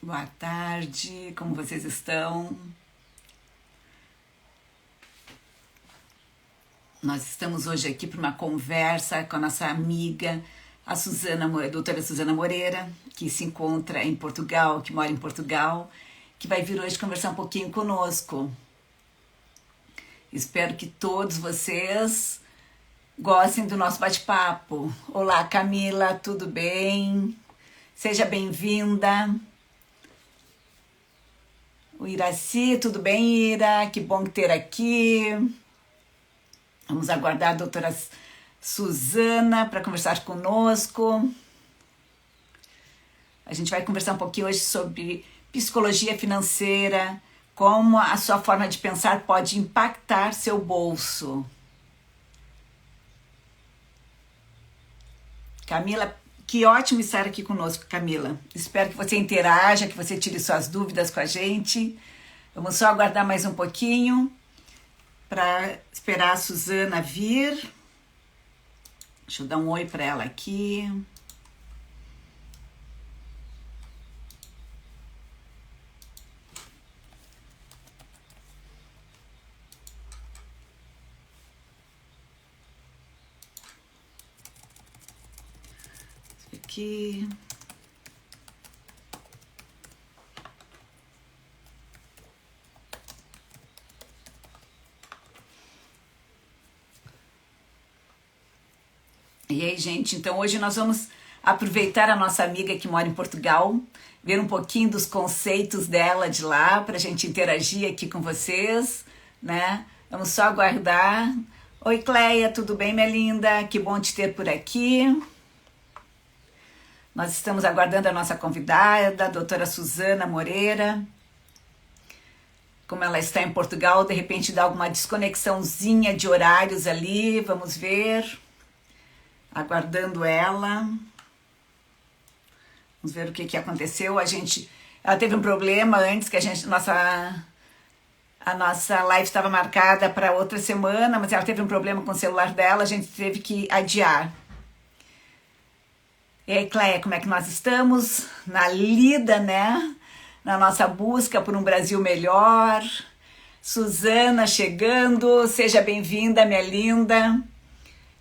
Boa tarde, como vocês estão? Nós estamos hoje aqui para uma conversa com a nossa amiga, a doutora Suzana Moreira, que se encontra em Portugal, que mora em Portugal, que vai vir hoje conversar um pouquinho conosco. Espero que todos vocês gostem do nosso bate-papo. Olá, Camila, tudo bem? Seja bem-vinda. O Iraci, tudo bem, Ira? Que bom ter aqui. Vamos aguardar a doutora Suzana para conversar conosco. A gente vai conversar um pouquinho hoje sobre psicologia financeira, como a sua forma de pensar pode impactar seu bolso. Camila, que ótimo estar aqui conosco, Camila. Espero que você interaja, que você tire suas dúvidas com a gente. Vamos só aguardar mais um pouquinho para esperar a Suzana vir. Deixa eu dar um oi para ela aqui. Aqui. E aí, gente, então hoje nós vamos aproveitar a nossa amiga que mora em Portugal, ver um pouquinho dos conceitos dela de lá, para a gente interagir aqui com vocês, né? Vamos só aguardar. Oi, Cleia, tudo bem, minha linda? Que bom te ter por aqui. Nós estamos aguardando a nossa convidada, a doutora Suzana Moreira. Como ela está em Portugal, de repente dá alguma desconexãozinha de horários ali, vamos ver. Aguardando ela. Vamos ver o que aconteceu. Ela teve um problema antes que a nossa live estava marcada para outra semana, mas ela teve um problema com o celular dela, a gente teve que adiar. E aí, Cleia, como é que nós estamos? Na lida, né? Na nossa busca por um Brasil melhor. Suzana chegando, seja bem-vinda, minha linda.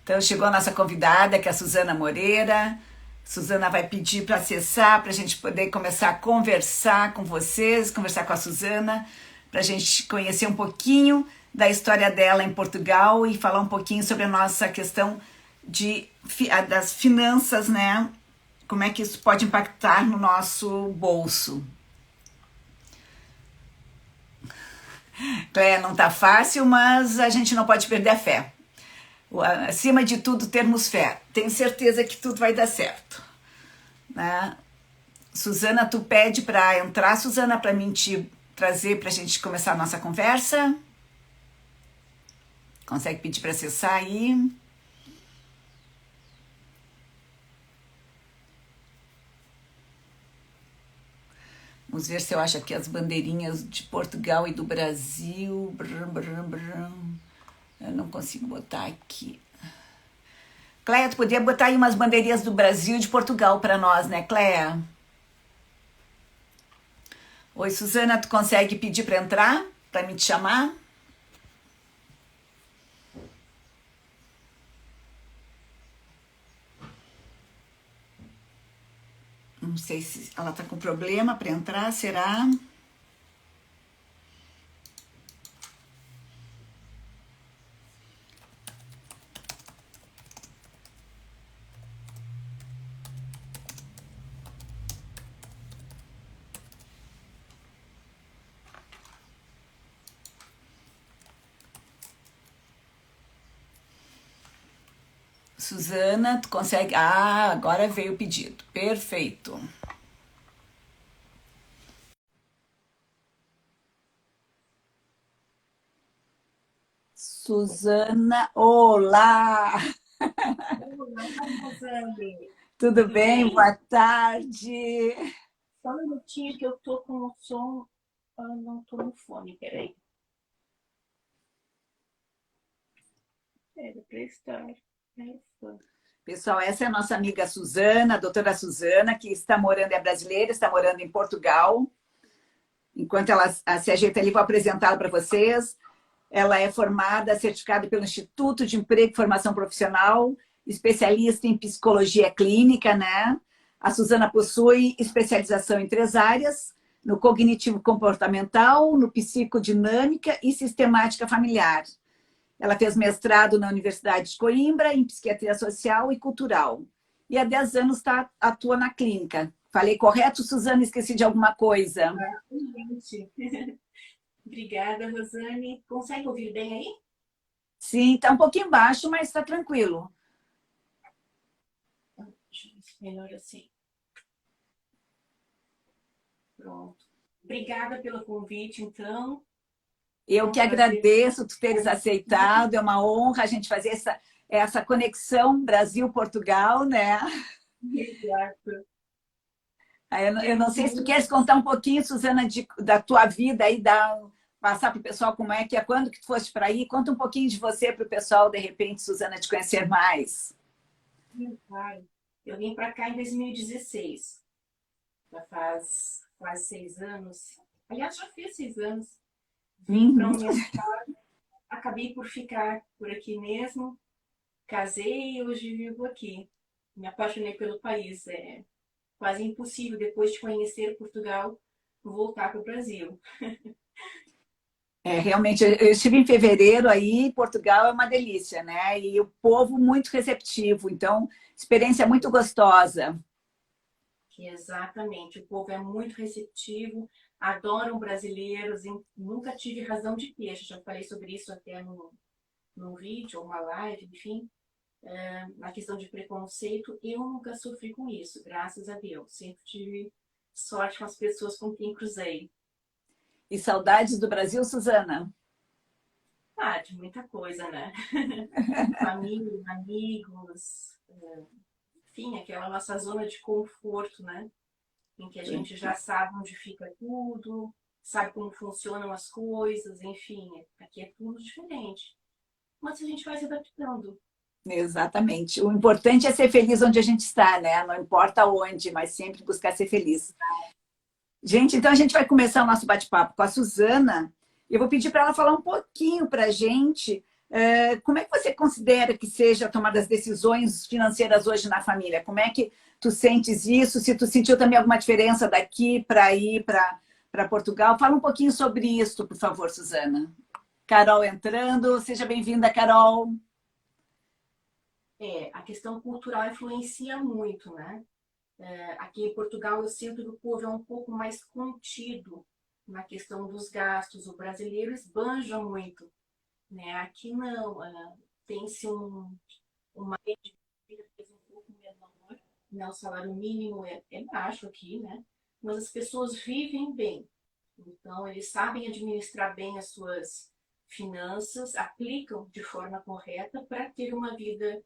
Então chegou a nossa convidada, que é a Suzana Moreira. Suzana vai pedir para acessar, para a gente poder começar a conversar com vocês, conversar com a Suzana, para a gente conhecer um pouquinho da história dela em Portugal e falar um pouquinho sobre a nossa questão das finanças, né? Como é que isso pode impactar no nosso bolso. Não tá fácil, mas a gente não pode perder a fé. Acima de tudo, termos fé. Tenho certeza que tudo vai dar certo. Né? Suzana, tu pede para entrar, Suzana, para mim te trazer para a gente começar a nossa conversa. Consegue pedir para acessar aí? Vamos ver se eu acho aqui as bandeirinhas de Portugal e do Brasil. Brum, brum, brum. Eu não consigo botar aqui. Cleia, tu podia botar aí umas bandeirinhas do Brasil e de Portugal para nós, né, Cleia? Oi, Suzana, tu consegue pedir para entrar? Para me te chamar? Não sei se ela tá com problema para entrar, será? Suzana, tu consegue? Ah, agora veio o pedido. Perfeito. Suzana, olá! Olá, Rosane. Tudo Tudo bem? bem? Boa tarde. Só um minutinho que eu tô com o som. Ah, não tô no fone, peraí. Era pra estar. Ufa. Pessoal, essa é a nossa amiga Suzana, a doutora Suzana, que está morando, é brasileira, está morando em Portugal. Enquanto ela se ajeita ali, vou apresentá-la para vocês. Ela é formada, certificada pelo Instituto de Emprego e Formação Profissional, especialista em psicologia clínica, né? A Suzana possui especialização em 3 áreas, no cognitivo comportamental, no psicodinâmica e sistemática familiar. Ela fez mestrado na Universidade de Coimbra em psiquiatria social e cultural. E há 10 anos atua na clínica. Falei correto, Suzana? Esqueci de alguma coisa? Exatamente. Obrigada, Rosane. Consegue ouvir bem aí? Sim, está um pouquinho baixo, mas está tranquilo. Deixa eu ver se melhor assim. Pronto. Obrigada pelo convite, então. Eu que agradeço tu teres aceitado, é uma honra a gente fazer essa conexão Brasil-Portugal, né? Exato. Eu não sei se tu queres contar um pouquinho, Suzana, da tua vida aí, passar para o pessoal como é que é, quando que tu foste para aí, conta um pouquinho de você para o pessoal, de repente, Suzana, te conhecer mais. Claro. Eu vim para cá em 2016. Já faz quase 6 anos. Aliás, já fiz 6 anos. Vim para Uhum. um mestrado, acabei por ficar por aqui mesmo. Casei e hoje vivo aqui. Me apaixonei pelo país. É quase impossível, depois de conhecer Portugal, voltar para o Brasil. Realmente, eu estive em fevereiro aí, Portugal é uma delícia, né? E o povo muito receptivo, então, experiência muito gostosa. Exatamente. O povo é muito receptivo, adoram brasileiros. Nunca tive razão de queixa. Já falei sobre isso até num vídeo ou uma live, enfim. Na questão de preconceito, eu nunca sofri com isso, graças a Deus. Sempre tive sorte com as pessoas com quem cruzei. E saudades do Brasil, Suzana? Ah, de muita coisa, né? Família, amigos, enfim, aquela nossa zona de conforto, né? Em que a gente já sabe onde fica tudo, sabe como funcionam as coisas, enfim, aqui é tudo diferente. Mas a gente vai se adaptando. Exatamente. O importante é ser feliz onde a gente está, né? Não importa onde, mas sempre buscar ser feliz. Gente, então a gente vai começar o nosso bate-papo com a Suzana. Eu vou pedir para ela falar um pouquinho para a gente como é que você considera que seja tomar as decisões financeiras hoje na família? Como é que tu sentes isso? Se tu sentiu também alguma diferença daqui para ir para Portugal? Fala um pouquinho sobre isso, por favor, Suzana. Carol entrando. Seja bem-vinda, Carol. A questão cultural influencia muito, né? Aqui em Portugal eu sinto que o povo é um pouco mais contido na questão dos gastos. O brasileiro esbanja muito, né? Aqui não, tem-se uma rede de vida um pouco menor, né? O salário mínimo é baixo aqui, né? Mas as pessoas vivem bem. Então, eles sabem administrar bem as suas finanças, aplicam de forma correta para ter uma vida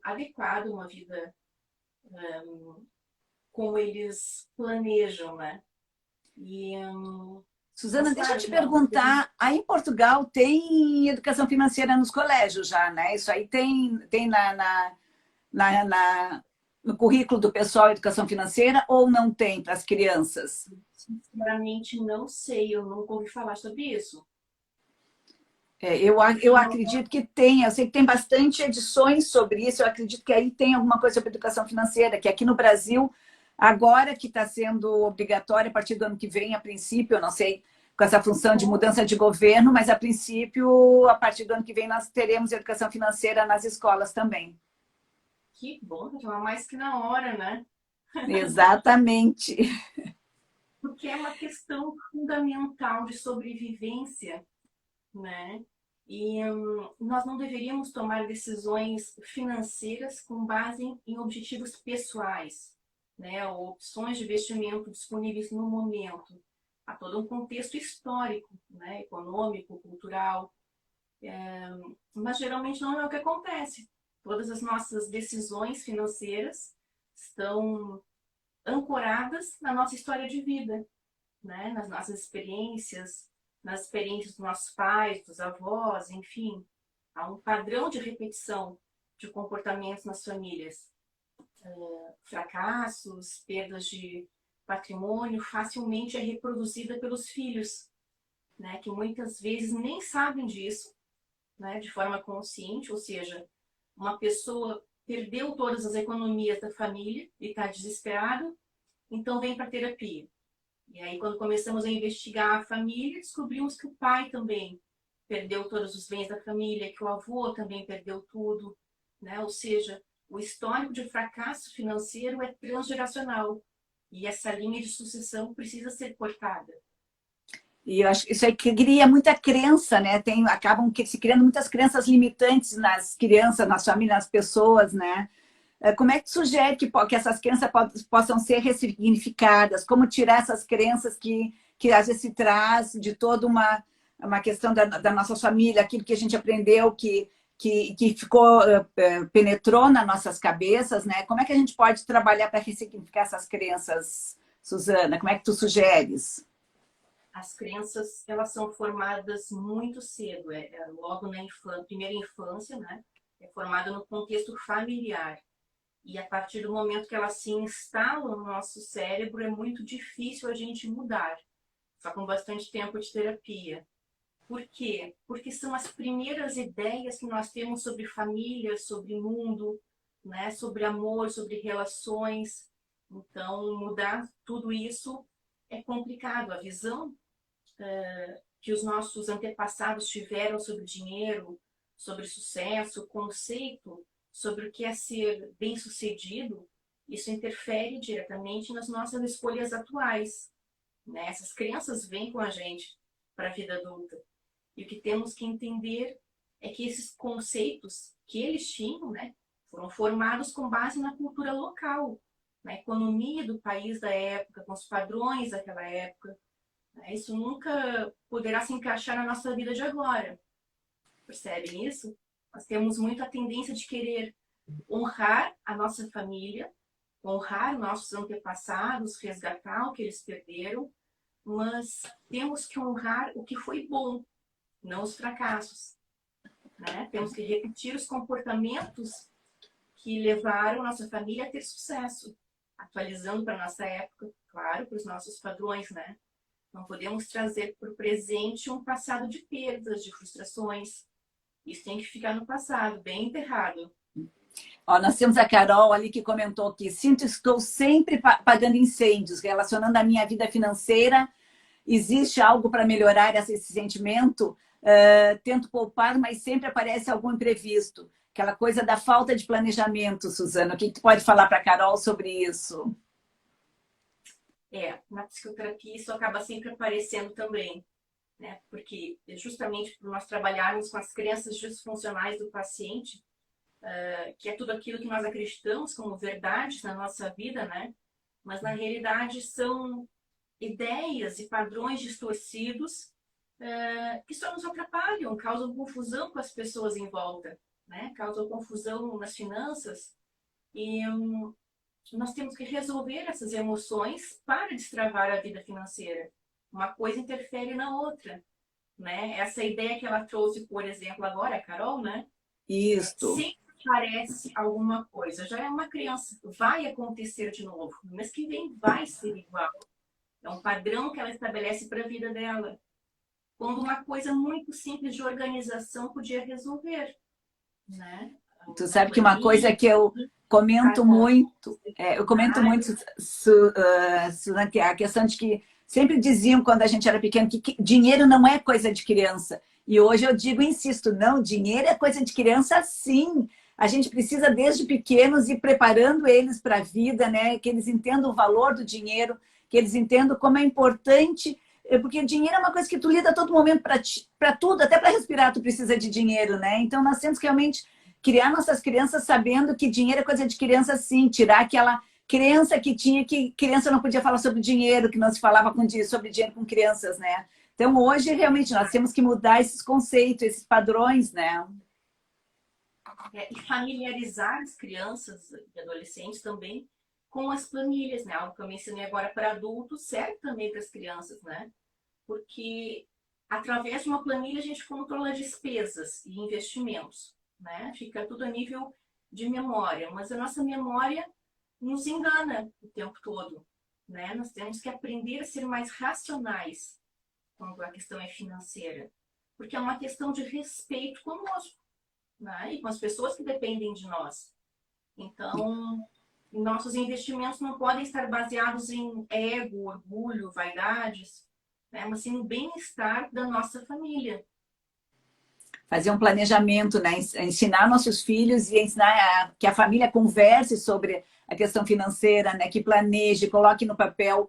adequada, uma vida como eles planejam, né? E, Suzana, mas deixa eu claro te que não. perguntar, aí em Portugal tem educação financeira nos colégios já, né? Isso aí tem no currículo do pessoal educação financeira ou não tem para as crianças? Sinceramente, não sei, eu nunca ouvi falar sobre isso. Eu acredito que tem, eu sei que tem bastante edições sobre isso, eu acredito que aí tem alguma coisa sobre educação financeira, que aqui no Brasil, agora que está sendo obrigatória a partir do ano que vem, a princípio, eu não sei, com essa função de mudança de governo, mas a princípio, a partir do ano que vem, nós teremos educação financeira nas escolas também. Que bom, já é mais que na hora, né? Exatamente. Porque é uma questão fundamental de sobrevivência, né? E nós não deveríamos tomar decisões financeiras com base em objetivos pessoais, né? Ou opções de investimento disponíveis no momento. Há todo um contexto histórico, né? Econômico, cultural, mas geralmente não é o que acontece. Todas as nossas decisões financeiras estão ancoradas na nossa história de vida, né? Nas nossas experiências, nas experiências dos nossos pais, dos avós, enfim. Há um padrão de repetição de comportamentos nas famílias. Fracassos, perdas de patrimônio, facilmente é reproduzida pelos filhos, né, que muitas vezes nem sabem disso, né, de forma consciente, ou seja, uma pessoa perdeu todas as economias da família e está desesperado, então vem para a terapia. E aí, quando começamos a investigar a família, descobrimos que o pai também perdeu todos os bens da família, que o avô também perdeu tudo, né? Ou seja, o histórico de fracasso financeiro é transgeracional e essa linha de sucessão precisa ser cortada. E eu acho que isso aí cria muita crença, né? Acabam se criando muitas crenças limitantes nas crianças, nas famílias, nas pessoas, né? Como é que tu sugere que essas crenças possam ser ressignificadas? Como tirar essas crenças que às vezes se traz de toda uma questão da nossa família, aquilo que a gente aprendeu, que ficou, penetrou nas nossas cabeças, né? Como é que a gente pode trabalhar para ressignificar essas crenças, Suzana? Como é que tu sugeres? As crenças, elas são formadas muito cedo, logo na primeira infância, né? É formada no contexto familiar. E a partir do momento que elas se instalam no nosso cérebro, é muito difícil a gente mudar, só com bastante tempo de terapia. Por quê? Porque são as primeiras ideias que nós temos sobre família, sobre mundo, né? Sobre amor, sobre relações. Então, mudar tudo isso é complicado. A visão que os nossos antepassados tiveram sobre dinheiro, sobre sucesso, conceito sobre o que é ser bem-sucedido, isso interfere diretamente nas nossas escolhas atuais, né? Essas crenças vêm com a gente para a vida adulta. E o que temos que entender é que esses conceitos que eles tinham, né, foram formados com base na cultura local, na economia do país da época, com os padrões daquela época. Isso nunca poderá se encaixar na nossa vida de agora. Percebem isso? Nós temos muito a tendência de querer honrar a nossa família, honrar nossos antepassados, resgatar o que eles perderam, mas temos que honrar o que foi bom, não os fracassos, né? Temos que repetir os comportamentos que levaram nossa família a ter sucesso, atualizando para a nossa época, claro, para os nossos padrões, né? Não podemos trazer para o presente um passado de perdas, de frustrações. Isso tem que ficar no passado, bem enterrado. Ó, nós temos a Carol ali que comentou que sinto que estou sempre pagando incêndios, relacionando a minha vida financeira. Existe algo para melhorar esse sentimento? Tento poupar, mas sempre aparece algum imprevisto. Aquela coisa da falta de planejamento, Suzana. O que tu pode falar para a Carol sobre isso? Na psicoterapia isso acaba sempre aparecendo também, né? Porque justamente por nós trabalharmos com as crenças disfuncionais do paciente, que é tudo aquilo que nós acreditamos como verdades na nossa vida, né? Mas na realidade são ideias e padrões distorcidos que só nos atrapalham, causam confusão com as pessoas em volta, né? Causam confusão nas finanças e nós temos que resolver essas emoções para destravar a vida financeira. Uma coisa interfere na outra, né? Essa ideia que ela trouxe, por exemplo, agora, a Carol, né? Isso. Sempre parece alguma coisa. Já é uma criança, vai acontecer de novo. No mês que vem vai ser igual. É um padrão que ela estabelece para a vida dela. Quando uma coisa muito simples de organização podia resolver, né? Tu Uma sabe que uma coisa planilha, que comento muito, eu comento muito, horário. Suzana, que é a questão de que sempre diziam quando a gente era pequeno que dinheiro não é coisa de criança. E hoje eu digo, insisto, não, dinheiro é coisa de criança, sim. A gente precisa, desde pequenos, ir preparando eles para a vida, né? Que eles entendam o valor do dinheiro, que eles entendam como é importante, porque dinheiro é uma coisa que tu lida a todo momento para tudo, até para respirar tu precisa de dinheiro, né? Então nós temos que realmente criar nossas crianças sabendo que dinheiro é coisa de criança, sim, tirar aquela crença que tinha que criança não podia falar sobre dinheiro, que não se falava sobre dinheiro com crianças, né? Então, hoje, realmente, nós temos que mudar esses conceitos, esses padrões, né? E familiarizar as crianças e adolescentes também com as planilhas, né? Algo que eu mencionei agora para adultos, serve também para as crianças, né? Porque através de uma planilha a gente controla despesas e investimentos, né? Fica tudo a nível de memória, mas a nossa memória nos engana o tempo todo, né? Nós temos que aprender a ser mais racionais quando a questão é financeira, porque é uma questão de respeito conosco, né? E com as pessoas que dependem de nós. Então, nossos investimentos não podem estar baseados em ego, orgulho, vaidades, né? Mas sim no bem-estar da nossa família. Fazer um planejamento, né? Ensinar nossos filhos e ensinar que a família converse sobre a questão financeira, né? Que planeje, coloque no papel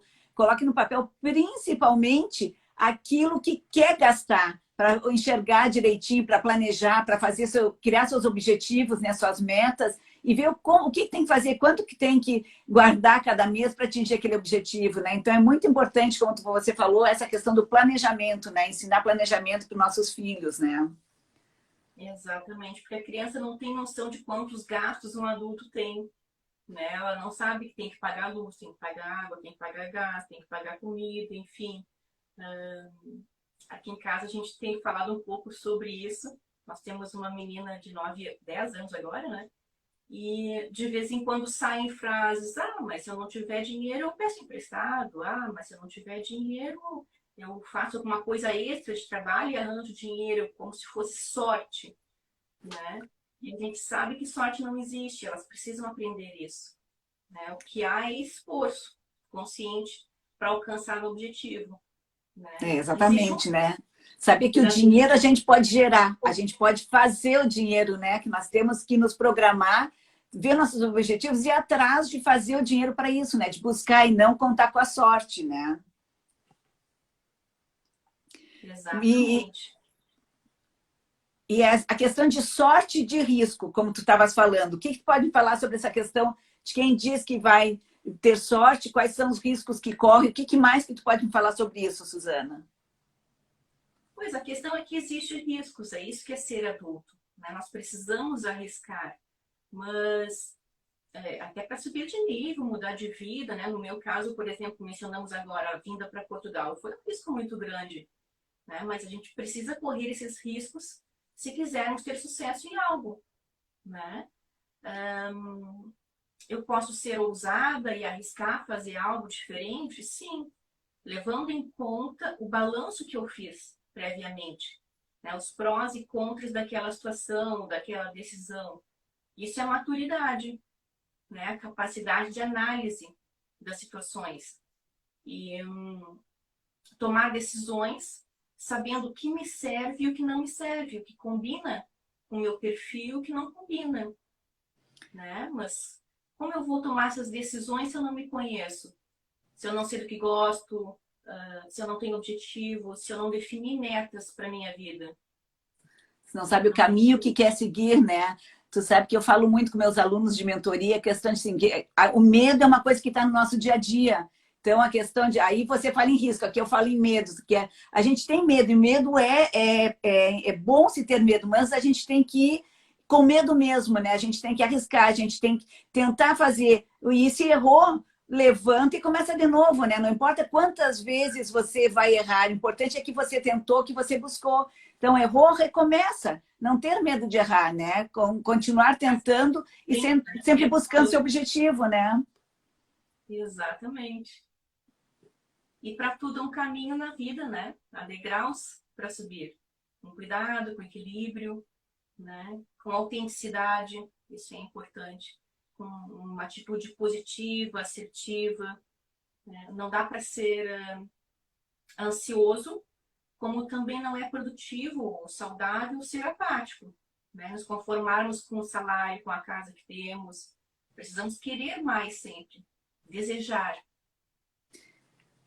principalmente aquilo que quer gastar, para enxergar direitinho, para planejar, para fazer criar seus objetivos, né? Suas metas e ver o que tem que fazer, quanto que tem que guardar cada mês para atingir aquele objetivo, né? Então é muito importante, como você falou, essa questão do planejamento, né? Ensinar planejamento para os nossos filhos, né? Exatamente, porque a criança não tem noção de quantos gastos um adulto tem, né? Ela não sabe que tem que pagar luz, tem que pagar água, tem que pagar gás, tem que pagar comida, enfim. Aqui em casa a gente tem falado um pouco sobre isso. Nós temos uma menina de 9, 10 anos agora, né? E de vez em quando saem frases, mas se eu não tiver dinheiro, eu peço emprestado. Mas se eu não tiver dinheiro, eu faço alguma coisa extra de trabalho e arranjo dinheiro, como se fosse sorte, né? E a gente sabe que sorte não existe, elas precisam aprender isso, né? O que há é esforço consciente para alcançar o objetivo, né? Existe um... Exatamente, né? Saber que o dinheiro a gente pode gerar, a gente pode fazer o dinheiro, né? Que nós temos que nos programar, ver nossos objetivos e ir atrás de fazer o dinheiro para isso, né? De buscar e não contar com a sorte, né? Exatamente. E a questão de sorte e de risco, como tu estavas falando, o que tu pode falar sobre essa questão de quem diz que vai ter sorte, quais são os riscos que corre, o que mais que tu pode me falar sobre isso, Suzana? Pois a questão é que existem riscos, é isso que é ser adulto, né? Nós precisamos arriscar, mas até para subir de nível, mudar de vida, né? No meu caso, por exemplo, mencionamos agora a vinda para Portugal, foi um risco muito grande, né? Mas a gente precisa correr esses riscos se quisermos ter sucesso em algo, né? Eu posso ser ousada e arriscar fazer algo diferente? Sim, levando em conta o balanço que eu fiz previamente, né? Os prós e contras daquela situação, daquela decisão. Isso é maturidade, né? A capacidade de análise das situações. E tomar decisões sabendo o que me serve e o que não me serve, o que combina com o meu perfil e o que não combina, né? Mas como eu vou tomar essas decisões se eu não me conheço? Se eu não sei do que gosto, se eu não tenho objetivo, se eu não defini metas para minha vida? Você não sabe o caminho que quer seguir, né? Tu sabe que eu falo muito com meus alunos de mentoria, a questão de seguir. O medo é uma coisa que está no nosso dia a dia. Então, a questão de... Aí você fala em risco, aqui eu falo em medo, que a gente tem medo, e medo é bom se ter medo, mas a gente tem que ir com medo mesmo, né? A gente tem que arriscar, a gente tem que tentar fazer. E se errou, levanta e começa de novo, né? Não importa quantas vezes você vai errar, o importante é que você tentou, que você buscou. Então, errou, recomeça. Não ter medo de errar, né? Continuar tentando e sempre buscando seu objetivo, né? Exatamente. E para tudo é um caminho na vida, né? Há degraus para subir. Com cuidado, com equilíbrio, né? Com autenticidade, isso é importante. Com uma atitude positiva, assertiva. Né? Não dá para ser ansioso, como também não é produtivo ou saudável ser apático. Né? Nos conformarmos com o salário, com a casa que temos. Precisamos querer mais sempre. Desejar.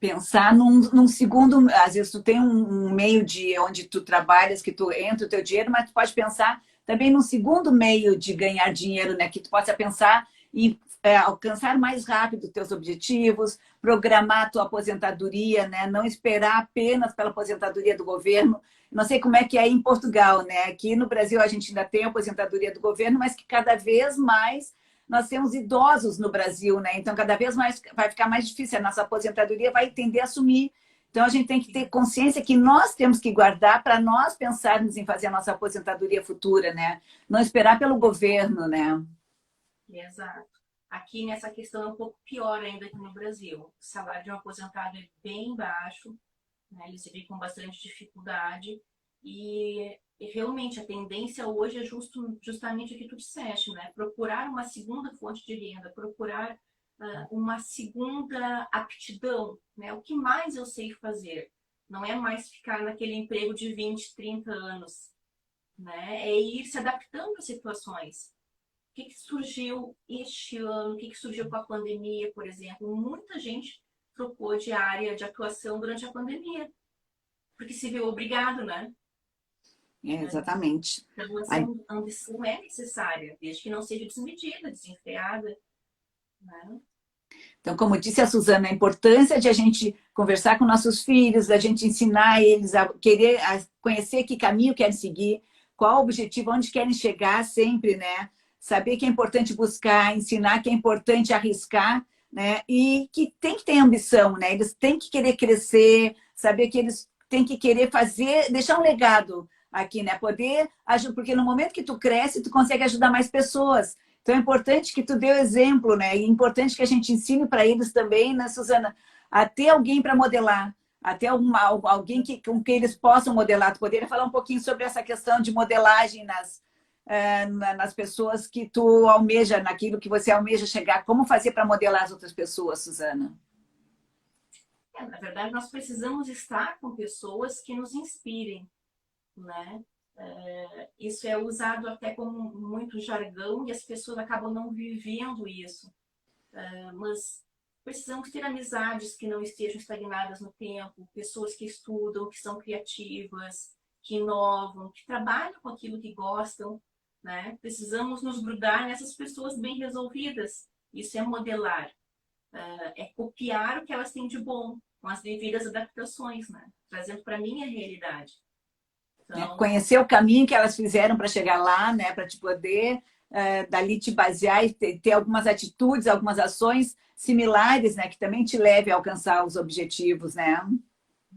Pensar num segundo, às vezes tu tem um meio de onde tu trabalhas, que tu entra o teu dinheiro, mas tu pode pensar também num segundo meio de ganhar dinheiro, né? Que tu possa pensar em alcançar mais rápido teus objetivos, programar a tua aposentadoria, né? Não esperar apenas pela aposentadoria do governo. Não sei como é que é em Portugal, né? Aqui no Brasil a gente ainda tem a aposentadoria do governo, mas que cada vez mais nós temos idosos no Brasil, né? Então, cada vez mais vai ficar mais difícil. A nossa aposentadoria vai tender a sumir. Então, a gente tem que ter consciência que nós temos que guardar para nós pensarmos em fazer a nossa aposentadoria futura, né? Não esperar pelo governo, né? Exato. Aqui nessa questão é um pouco pior ainda que no Brasil. O salário de um aposentado é bem baixo, né? Eles vivem com bastante dificuldade e realmente a tendência hoje é justamente o que tu disseste, né? Procurar uma segunda fonte de renda, procurar uma segunda aptidão, né? O que mais eu sei fazer? Não é mais ficar naquele emprego de 20, 30 anos, né? É ir se adaptando às situações. O que surgiu este ano? O que surgiu com a pandemia, por exemplo? Muita gente trocou de área de atuação durante a pandemia, porque se viu obrigado, né? Exatamente. Então, essa Ai, ambição é necessária, desde que não seja desmedida, desenfreada, né? então, como disse a Suzana, a importância de a gente conversar com nossos filhos, da gente ensinar eles a querer, a conhecer que caminho querem seguir, qual o objetivo, onde querem chegar sempre, né? Saber que é importante buscar, ensinar que é importante arriscar, né? E que tem que ter ambição, né? Eles têm que querer crescer, saber que eles têm que querer fazer, deixar um legado aqui, né? Poder ajudar, porque no momento que tu cresce, tu consegue ajudar mais pessoas. Então é importante que tu dê o exemplo, né? E é importante que a gente ensine para eles também, né, Suzana, a ter alguém para modelar, até alguém com que eles possam modelar. Tu poderia falar um pouquinho sobre essa questão de modelagem nas pessoas que tu almeja, naquilo que você almeja chegar. Como fazer para modelar as outras pessoas, Suzana? Na verdade, nós precisamos estar com pessoas que nos inspirem, né? Isso é usado até como muito jargão e as pessoas acabam não vivendo isso. Mas precisamos ter amizades que não estejam estagnadas no tempo, pessoas que estudam, que são criativas, que inovam, que trabalham com aquilo que gostam, né? Precisamos nos grudar nessas pessoas bem resolvidas. Isso é modelar, é copiar o que elas têm de bom, com as devidas adaptações, né? Trazendo para a minha realidade. Né? Então, Conhecer o caminho que elas fizeram para chegar lá, né? Para te poder dali te basear e ter algumas atitudes, algumas ações similares, né? Que também te leve a alcançar os objetivos, né?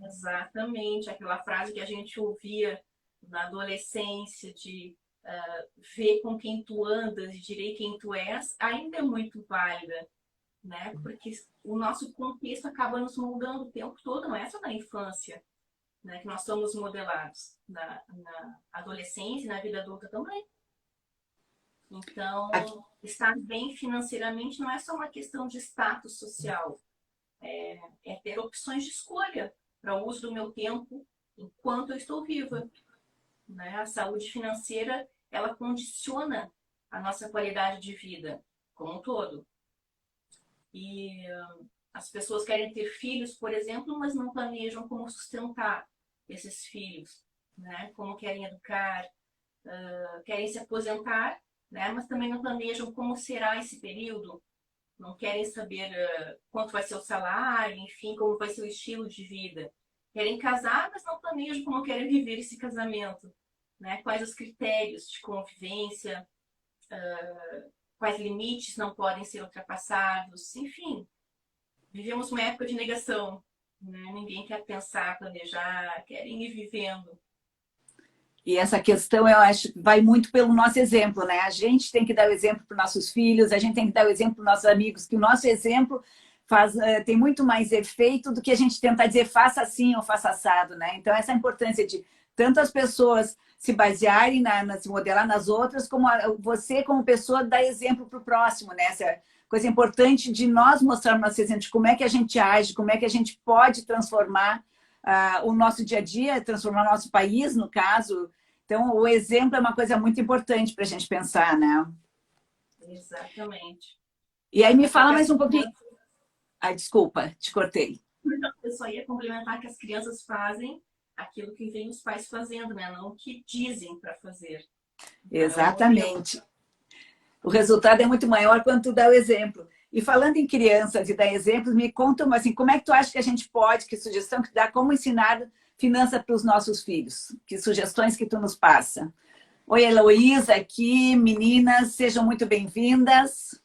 exatamente aquela frase que a gente ouvia na adolescência de ver com quem tu andas e direi quem tu és, ainda é muito válida, né? Porque o nosso contexto acaba nos moldando o tempo todo, não é só na infância, né? Que nós somos modelados, na adolescência e na vida adulta também. Aqui, Então, estar bem financeiramente não é só uma questão de status social, é ter opções de escolha para o uso do meu tempo enquanto eu estou viva, né? A saúde financeira, ela condiciona a nossa qualidade de vida como um todo. E as pessoas querem ter filhos, por exemplo, mas não planejam como sustentar esses filhos, né? Como querem educar, querem se aposentar, né? Mas também não planejam como será esse período, não querem saber quanto vai ser o salário, enfim, como vai ser o estilo de vida. Querem casar, mas não planejam como querem viver esse casamento, né? Quais os critérios de convivência, quais limites não podem ser ultrapassados, enfim. Vivemos uma época de negação, né? Ninguém quer pensar, planejar, querem ir vivendo. e essa questão, eu acho, vai muito pelo nosso exemplo, né? A gente tem que dar o exemplo para os nossos filhos, a gente tem que dar o exemplo para os nossos amigos, que o nosso exemplo tem muito mais efeito do que a gente tentar dizer faça assim ou faça assado, né? Então, essa importância de tanto as pessoas se basearem se modelar nas outras, como você, como pessoa, dar exemplo para o próximo, né? Essa coisa importante de nós mostrarmos nosso exemplo, de como é que a gente age, como é que a gente pode transformar o nosso dia a dia, transformar o nosso país, no caso. Então, o exemplo é uma coisa muito importante para a gente pensar, né? Exatamente. E aí me Até fala porque mais as um pouquinho. crianças, Ai, desculpa, te cortei. eu só ia complementar que as crianças fazem aquilo que vem os pais fazendo, né? Não o que dizem para fazer. Então, é o modelo. Exatamente. O resultado é muito maior quando tu dá o exemplo. E falando em crianças e dar exemplos, me conta assim, como é que tu acha que a gente pode, que sugestão que dá, como ensinar finança para os nossos filhos? Que sugestões que tu nos passa? Oi, Heloísa aqui, meninas, sejam muito bem-vindas.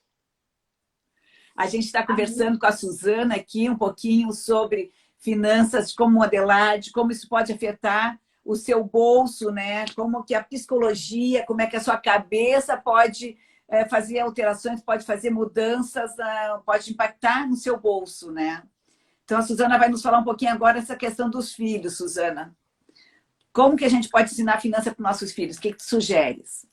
A gente está conversando com a Suzana aqui um pouquinho sobre finanças, de como modelar, de como isso pode afetar o seu bolso, né? Como que a psicologia, como é que a sua cabeça pode fazer alterações, pode fazer mudanças, pode impactar no seu bolso, né? Então, a Suzana vai nos falar um pouquinho agora essa questão dos filhos, Suzana. Como que a gente pode ensinar finança para os nossos filhos? O que tu sugeres?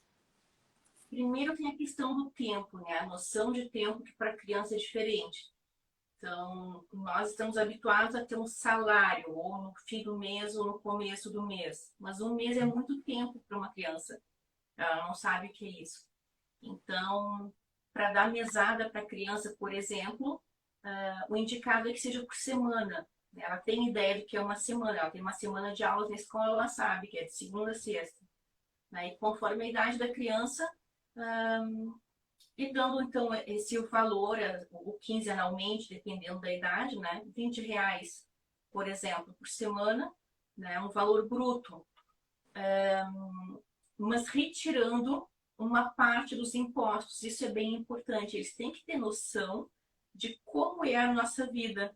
Primeiro tem a questão do tempo, né? A noção de tempo que para a criança é diferente. Então, nós estamos habituados a ter um salário, ou no fim do mês, ou no começo do mês. Mas um mês é muito tempo para uma criança. Ela não sabe o que é isso. Então, para dar mesada para a criança, por exemplo, o indicado é que seja por semana. Ela tem ideia do que é uma semana. Ela tem uma semana de aulas na escola, ela sabe que é de segunda a sexta. E conforme a idade da criança, e dando então esse valor, o quinzenalmente, dependendo da idade, né? R$ 20, por exemplo, por semana, né? Um valor bruto. Mas retirando uma parte dos impostos. Isso é bem importante. Eles têm que ter noção de como é a nossa vida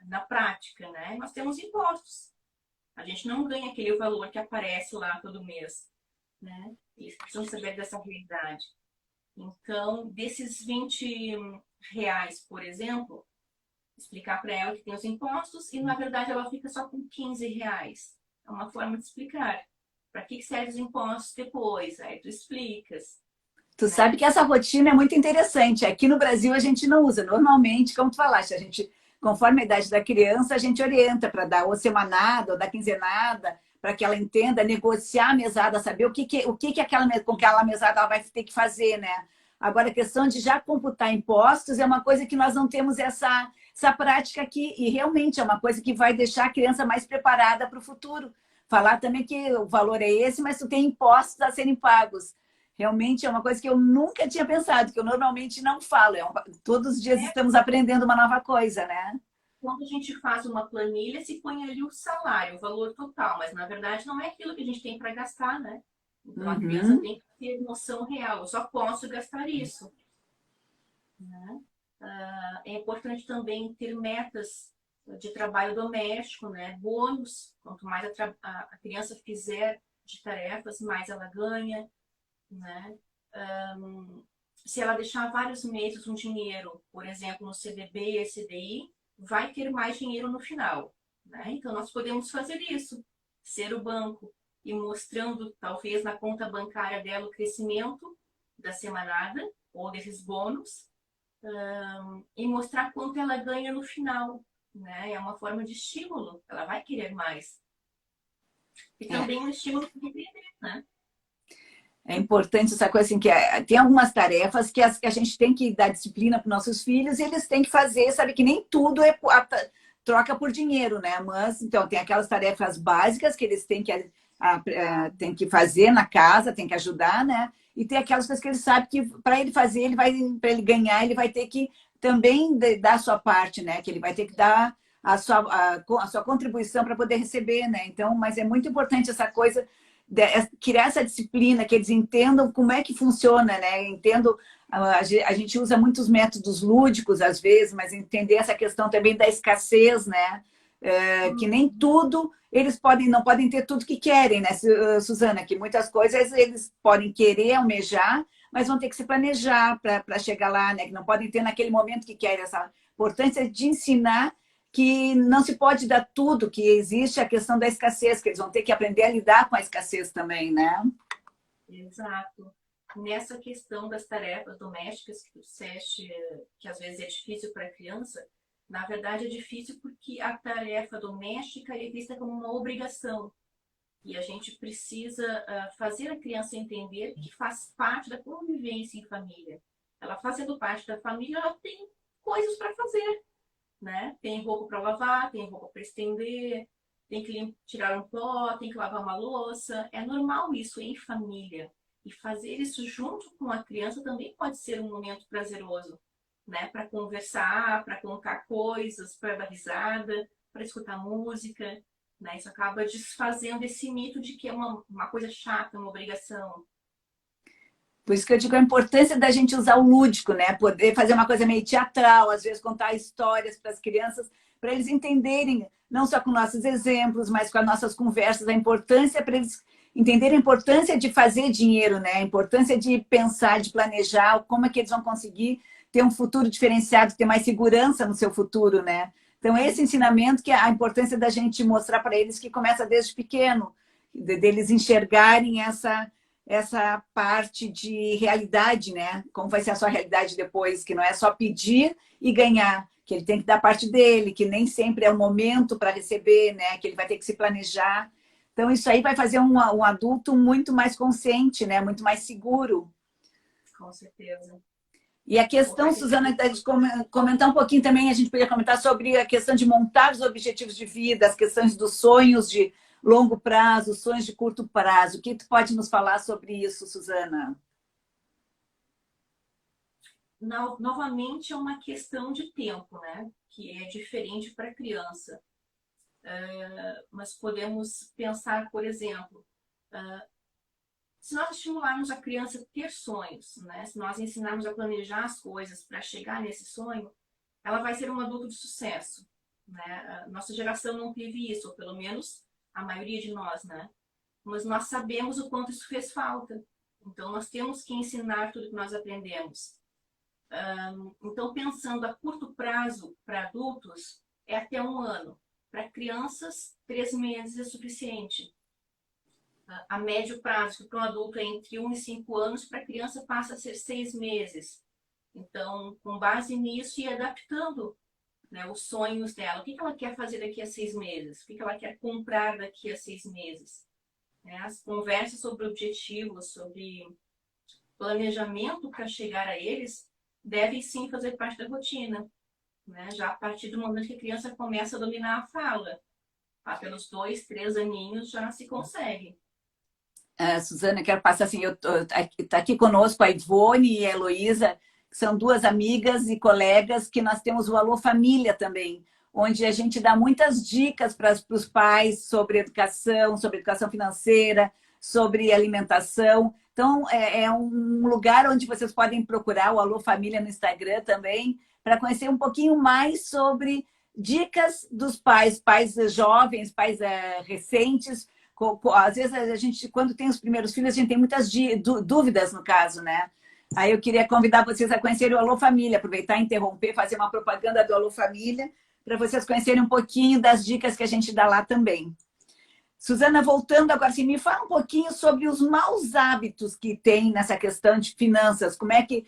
na prática, né? Nós temos impostos. A gente não ganha aquele valor que aparece lá todo mês, né? Eles precisam saber dessa realidade. Então, desses R$ 20, por exemplo, explicar para ela que tem os impostos e, na verdade, ela fica só com R$ 15. É uma forma de explicar. Para que servem os impostos depois? Aí tu explicas. Tu sabe que essa rotina é muito interessante. Aqui no Brasil a gente não usa. Normalmente, como tu falaste, a gente, conforme a idade da criança, a gente orienta para dar ou semanada ou dar quinzenada, para que ela entenda, negociar a mesada, saber com aquela mesada ela vai ter que fazer, né? Agora, a questão de já computar impostos é uma coisa que nós não temos essa prática aqui. E realmente é uma coisa que vai deixar a criança mais preparada para o futuro. Falar também que o valor é esse, mas tu tem impostos a serem pagos. Realmente é uma coisa que eu nunca tinha pensado, que eu normalmente não falo. Todos os dias estamos aprendendo uma nova coisa, né? Quando a gente faz uma planilha, se põe ali o salário, o valor total, mas na verdade não é aquilo que a gente tem para gastar, né? Então a criança tem que ter noção real, eu só posso gastar isso. Né? É importante também ter metas de trabalho doméstico, né? Bônus, quanto mais a criança fizer de tarefas, mais ela ganha. Né? Se ela deixar vários meses um dinheiro, por exemplo, no CDB, CDI, vai ter mais dinheiro no final. Né? Então, nós podemos fazer isso, ser o banco e mostrando, talvez, na conta bancária dela o crescimento da semanada ou desses bônus e mostrar quanto ela ganha no final. Né? É uma forma de estímulo, ela vai querer mais. E também um estímulo para empreender, né? É importante essa coisa assim, que tem algumas tarefas que a gente tem que dar disciplina para os nossos filhos e eles têm que fazer, sabe que nem tudo é troca por dinheiro, né? Mas, então, tem aquelas tarefas básicas que eles têm que fazer na casa, tem que ajudar, né? E tem aquelas coisas que ele sabe que para ele fazer, para ele ganhar, ele vai ter que também dar a sua parte, né? Que ele vai ter que dar a sua contribuição para poder receber, né? Então, mas é muito importante essa coisa criar essa disciplina, que eles entendam como é que funciona, né? Entendo, a gente usa muitos métodos lúdicos às vezes, mas entender essa questão também da escassez, né? Que nem tudo eles não podem ter tudo que querem, né, Suzana? Que muitas coisas eles podem querer almejar, mas vão ter que se planejar para chegar lá, né? Que não podem ter naquele momento que querem. Essa importância de ensinar que não se pode dar tudo, que existe a questão da escassez, que eles vão ter que aprender a lidar com a escassez também, né? Exato. Nessa questão das tarefas domésticas que tu disseste, que às vezes é difícil para a criança, na verdade é difícil porque a tarefa doméstica é vista como uma obrigação. E a gente precisa fazer a criança entender que faz parte da convivência em família. Ela fazendo parte da família, ela tem coisas para fazer. Né? Tem roupa para lavar, tem roupa para estender, tem que tirar um pó, tem que lavar uma louça. É normal isso em família. E fazer isso junto com a criança também pode ser um momento prazeroso, né? Para conversar, para contar coisas, para dar risada, para escutar música. Né? Isso acaba desfazendo esse mito de que é uma coisa chata, uma obrigação. Por isso que eu digo a importância da gente usar o lúdico, né? Poder fazer uma coisa meio teatral, às vezes contar histórias para as crianças, para eles entenderem, não só com nossos exemplos, mas com as nossas conversas, a importância para eles entender a importância de fazer dinheiro, né? A importância de pensar, de planejar, como é que eles vão conseguir ter um futuro diferenciado, ter mais segurança no seu futuro, né? Então, esse ensinamento que é a importância da gente mostrar para eles que começa desde pequeno, deles enxergarem essa parte de realidade, né? Como vai ser a sua realidade depois, que não é só pedir e ganhar, que ele tem que dar parte dele, que nem sempre é o momento para receber, né? Que ele vai ter que se planejar. Então, isso aí vai fazer um adulto muito mais consciente, né? Muito mais seguro. Com certeza. E a questão, Suzana, de comentar um pouquinho também, a gente podia comentar sobre a questão de montar os objetivos de vida, as questões dos sonhos de longo prazo, sonhos de curto prazo. O que tu pode nos falar sobre isso, Suzana? Novamente, é uma questão de tempo, né? Que é diferente para criança. Mas podemos pensar, por exemplo, se nós estimularmos a criança a ter sonhos, né? Se nós ensinarmos a planejar as coisas para chegar nesse sonho, ela vai ser um adulto de sucesso, né? A nossa geração não teve isso, ou pelo menos a maioria de nós, né? Mas nós sabemos o quanto isso fez falta. Então, nós temos que ensinar tudo que nós aprendemos. Então, pensando a curto prazo para adultos, é até 1 ano. Para crianças, 3 meses é suficiente. A médio prazo, que para um adulto é entre 1 e 5 anos, para a criança passa a ser 6 meses. Então, com base nisso, ir adaptando, né, os sonhos dela. O que ela quer fazer daqui a 6 meses? O que ela quer comprar daqui a 6 meses? Né? As conversas sobre objetivos, sobre planejamento para chegar a eles, devem sim fazer parte da rotina. Né? Já a partir do momento que a criança começa a dominar a fala. Pelos 2, 3 aninhos já se consegue. Suzana, quero passar assim, tá aqui conosco a Ivone e a Heloísa, que são duas amigas e colegas que nós temos o Alô Família também, onde a gente dá muitas dicas para os pais sobre educação financeira, sobre alimentação. Então, é um lugar onde vocês podem procurar o Alô Família no Instagram também, para conhecer um pouquinho mais sobre dicas dos pais jovens, pais recentes. Às vezes a gente, quando tem os primeiros filhos, a gente tem muitas dúvidas no caso, né? Aí eu queria convidar vocês a conhecerem o Alô Família, aproveitar e interromper, fazer uma propaganda do Alô Família, para vocês conhecerem um pouquinho das dicas que a gente dá lá também. Suzana, voltando agora, assim, me fala um pouquinho sobre os maus hábitos que tem nessa questão de finanças. Como é que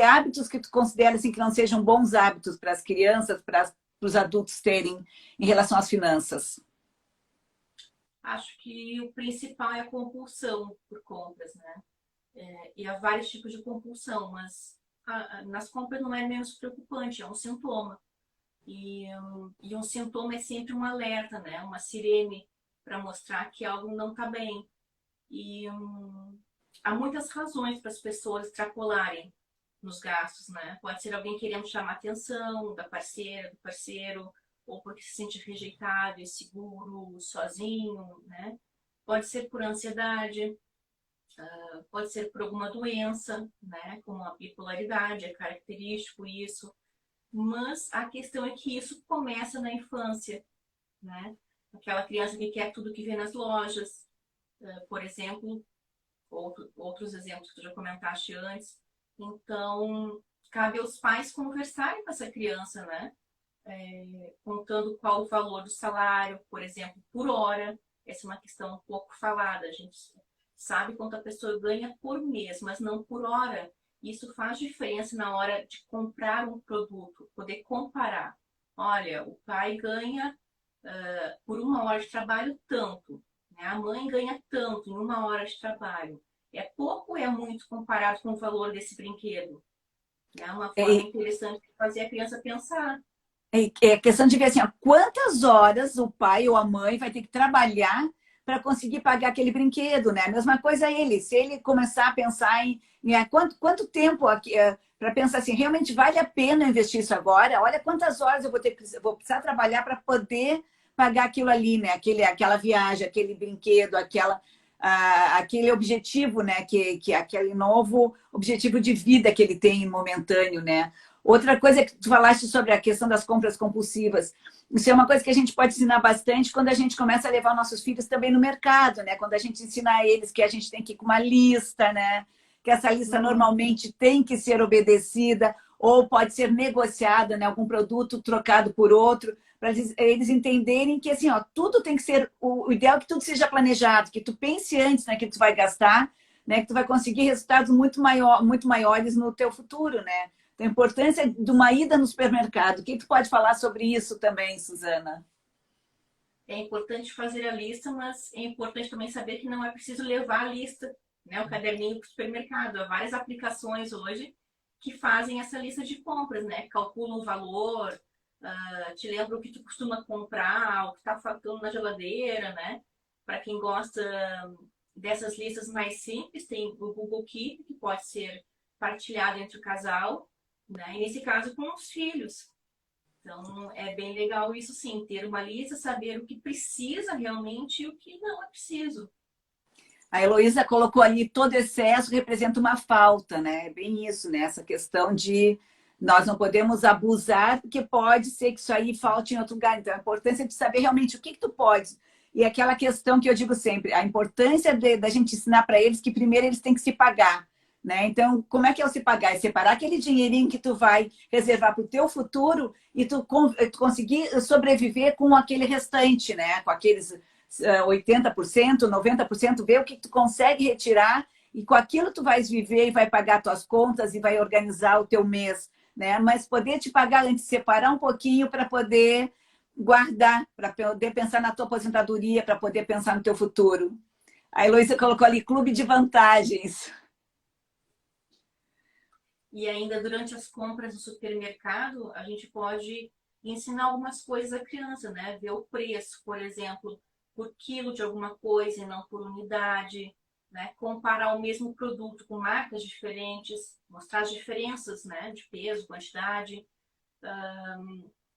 hábitos que tu considera assim, que não sejam bons hábitos para as crianças, para os adultos terem em relação às finanças? Acho que o principal é a compulsão por compras, né? E há vários tipos de compulsão, mas nas compras não é menos preocupante, é um sintoma. E um sintoma é sempre um alerta, né? Uma sirene para mostrar que algo não está bem. E há muitas razões para as pessoas extrapolarem nos gastos, né? Pode ser alguém querendo chamar a atenção da parceira, do parceiro, ou porque se sente rejeitado, inseguro, sozinho, né? Pode ser por ansiedade, pode ser por alguma doença, né? Como a bipolaridade, é característico isso. Mas a questão é que isso começa na infância, né? Aquela criança que quer tudo que vê nas lojas, por exemplo, outros exemplos que tu já comentaste antes. Então, cabe aos pais conversarem com essa criança, né? Contando qual o valor do salário, por exemplo, por hora. Essa é uma questão um pouco falada. A gente sabe quanto a pessoa ganha por mês, mas não por hora. Isso faz diferença na hora de comprar um produto, poder comparar. Olha, o pai ganha por 1 hora de trabalho tanto, né? A mãe ganha tanto em 1 hora de trabalho. É pouco ou é muito comparado com o valor desse brinquedo? É uma forma interessante de fazer a criança pensar. É questão de ver assim, ó, quantas horas o pai ou a mãe vai ter que trabalhar para conseguir pagar aquele brinquedo, né? A mesma coisa ele, se ele começar a pensar em quanto tempo para pensar assim, realmente vale a pena investir isso agora? Olha quantas horas eu vou precisar trabalhar para poder pagar aquilo ali, né? Aquela viagem, aquele brinquedo, aquele objetivo, né? Que é aquele novo objetivo de vida que ele tem momentâneo, né? Outra coisa que tu falaste sobre a questão das compras compulsivas. Isso é uma coisa que a gente pode ensinar bastante quando a gente começa a levar nossos filhos também no mercado, né? Quando a gente ensina a eles que a gente tem que ir com uma lista, né? Que essa lista normalmente tem que ser obedecida ou pode ser negociada, né? Algum produto trocado por outro, para eles entenderem que assim, ó, tudo tem que ser o ideal é que tudo seja planejado, que tu pense antes naquilo que tu vai gastar, né? Que tu vai conseguir resultados muito maiores no teu futuro, né? Então, a importância de uma ida no supermercado. O que tu pode falar sobre isso também, Suzana? É importante fazer a lista, mas é importante também saber que não é preciso levar a lista, né, o caderninho para o supermercado. Há várias aplicações hoje que fazem essa lista de compras, né? Calculam o valor, te lembram o que tu costuma comprar, o que está faltando na geladeira, né? Para quem gosta dessas listas mais simples, tem o Google Keep, que pode ser partilhado entre o casal, né? E nesse caso com os filhos. Então, é bem legal isso sim, ter uma lista, saber o que precisa realmente e o que não é preciso. A Heloísa colocou ali todo excesso representa uma falta, né? É bem isso, né? Essa questão de nós não podemos abusar, porque pode ser que isso aí falte em outro lugar. Então, a importância de saber realmente o que tu pode. E aquela questão que eu digo sempre, a importância da gente ensinar para eles que primeiro eles têm que se pagar, né? Então, como é que é o se pagar? É separar aquele dinheirinho que tu vai reservar para o teu futuro e tu conseguir sobreviver com aquele restante, né? Com aqueles 80%, 90%, ver o que tu consegue retirar e com aquilo tu vais viver e vai pagar tuas contas e vai organizar o teu mês, né? Mas poder te pagar antes, separar um pouquinho para poder guardar, para poder pensar na tua aposentadoria, para poder pensar no teu futuro. A Heloísa colocou ali clube de vantagens. E ainda durante as compras no supermercado, a gente pode ensinar algumas coisas à criança, né? Ver o preço, por exemplo, por quilo de alguma coisa e não por unidade, né? Comparar o mesmo produto com marcas diferentes, mostrar as diferenças, né? De peso, quantidade,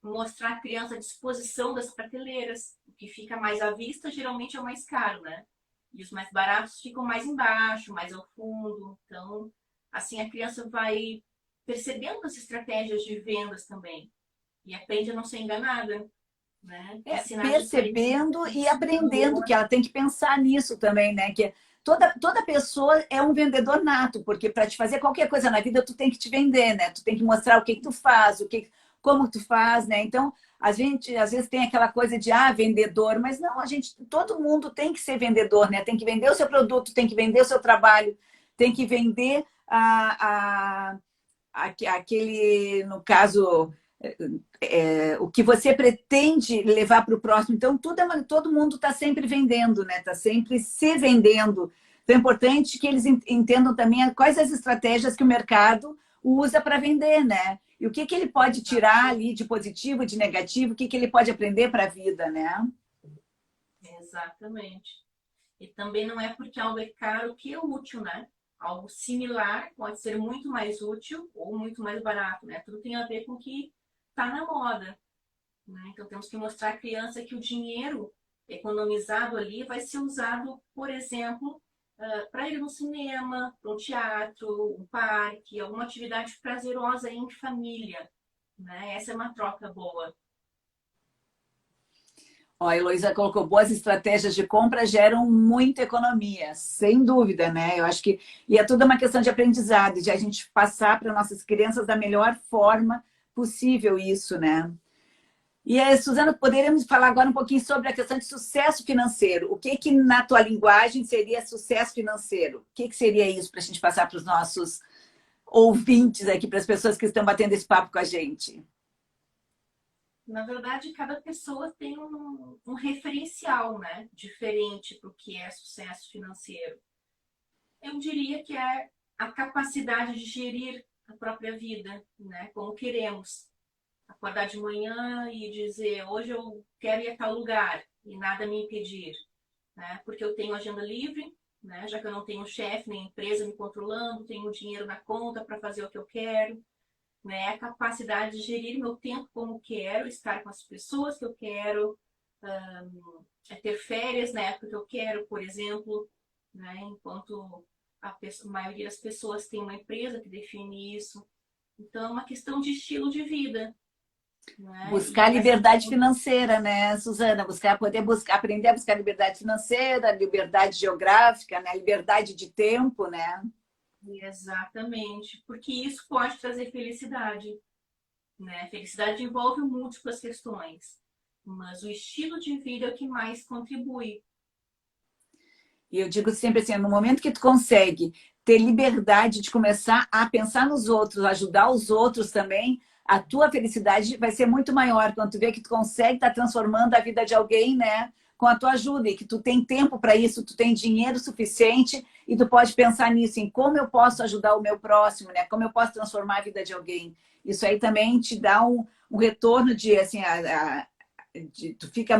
mostrar à criança a disposição das prateleiras. O que fica mais à vista geralmente é o mais caro, né? E os mais baratos ficam mais embaixo, mais ao fundo. Então, assim a criança vai percebendo as estratégias de vendas também e aprende a não ser enganada, né? Ensinar diferentes Percebendo e aprendendo valor. que ela tem que pensar nisso também, né? Que toda pessoa é um vendedor nato, porque para te fazer qualquer coisa na vida, tu tem que te vender, né? Tu tem que mostrar o que, que tu faz, como tu faz, né? Então, a gente às vezes tem aquela coisa de vendedor, mas não, todo mundo tem que ser vendedor, né? Tem que vender o seu produto, tem que vender o seu trabalho, tem que vender aquele, no caso, o que você pretende levar para o próximo. Então, todo mundo está sempre vendendo, né? Está sempre se vendendo. Então, é importante que eles entendam também quais as estratégias que o mercado usa para vender, né? E o que, que ele pode tirar ali de positivo, de negativo, o que, que ele pode aprender para a vida, né? Exatamente. E também não é porque algo é caro que é útil, né? Algo similar pode ser muito mais útil ou muito mais barato, né? Tudo tem a ver com o que está na moda, né? Então temos que mostrar à criança que o dinheiro economizado ali vai ser usado, por exemplo, para ir no cinema, para um teatro, um parque, alguma atividade prazerosa em família, né? Essa é uma troca boa. Ó, a Heloísa colocou boas estratégias de compra geram muita economia, sem dúvida, né? Eu acho que e é tudo uma questão de aprendizado, de a gente passar para nossas crianças da melhor forma possível isso, né? E aí, Suzana, poderíamos falar agora um pouquinho sobre a questão de sucesso financeiro. O que que na tua linguagem seria sucesso financeiro? O que que seria isso para a gente passar para os nossos ouvintes aqui, para as pessoas que estão batendo esse papo com a gente? Na verdade, cada pessoa tem um referencial, né? Diferente para o que é sucesso financeiro. Eu diria que é a capacidade de gerir a própria vida, né? Como queremos. Acordar de manhã e dizer, hoje eu quero ir a tal lugar e nada me impedir, né? Porque eu tenho agenda livre, né? Já que eu não tenho chefe nem empresa me controlando, tenho dinheiro na conta para fazer o que eu quero, né? A capacidade de gerir meu tempo como quero, estar com as pessoas que eu quero, ter férias na época que eu quero, por exemplo, né? Enquanto a maioria das pessoas tem uma empresa que define isso. Então, é uma questão de estilo de vida, né? Buscar E essa liberdade questão financeira, né, Suzana? Poder buscar, aprender a buscar liberdade financeira, liberdade geográfica, né? Liberdade de tempo, né? exatamente, porque isso pode trazer felicidade, né? Felicidade envolve múltiplas questões, mas o estilo de vida é o que mais contribui. E eu digo sempre assim, no momento que tu consegue ter liberdade de começar a pensar nos outros, ajudar os outros também, a tua felicidade vai ser muito maior quando tu vê que tu consegue estar transformando a vida de alguém, né? Com a tua ajuda e que tu tem tempo para isso, tu tem dinheiro suficiente e tu pode pensar nisso, em como eu posso ajudar o meu próximo, né? Como eu posso transformar a vida de alguém. Isso aí também te dá um retorno de, assim, tu fica